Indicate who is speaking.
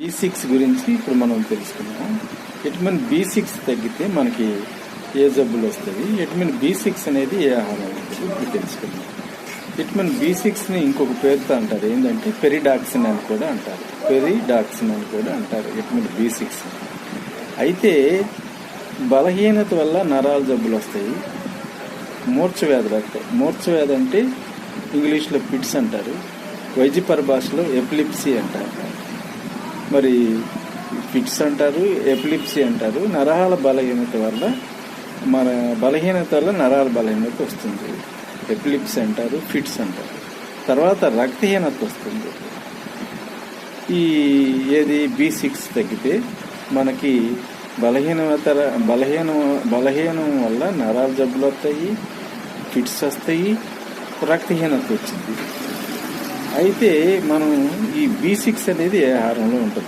Speaker 1: B6 గురించి ఇప్పుడు మనం తెలుసుకున్నాం. విటమిన్ B6 తగ్గితే మనకి ఏ జబ్బులు వస్తాయి, విటమిన్ B6 అనేది ఏ ఆహారం ఉంటుంది ఇప్పుడు తెలుసుకుందాం. విటమిన్ B6ని ఇంకొక పేరుతో అంటారు, ఏంటంటే పెరిడాక్సిన్ అని కూడా అంటారు. పెరిడాక్సిన్ అని కూడా అంటారు విటమిన్ B6. అయితే బలహీనత వల్ల నరాల జబ్బులు వస్తాయి, మూర్ఛవ్యాధులు వస్తాయి. మూర్ఛవ్యాధి అంటే ఇంగ్లీష్లో పిట్స్ అంటారు, వైద్య పరిభాషలో ఎపిలిప్సీ అంటారు. మరి ఫిట్స్ అంటారు, ఎపిలిప్సీ అంటారు. నరాల బలహీనత వల్ల నరాల బలహీనత వస్తుంది, ఎపిలిప్సీ అంటారు, ఫిట్స్ అంటారు. తర్వాత రక్తహీనత వస్తుంది. ఏది B6 తగ్గితే మనకి బలహీనం వల్ల నరాల జబ్బులు వస్తాయి, ఫిట్స్ వస్తాయి, రక్తహీనత వచ్చింది. అయితే మనం ఈ B6 అనేది ఏ ఆహారంలో ఉంటుంది.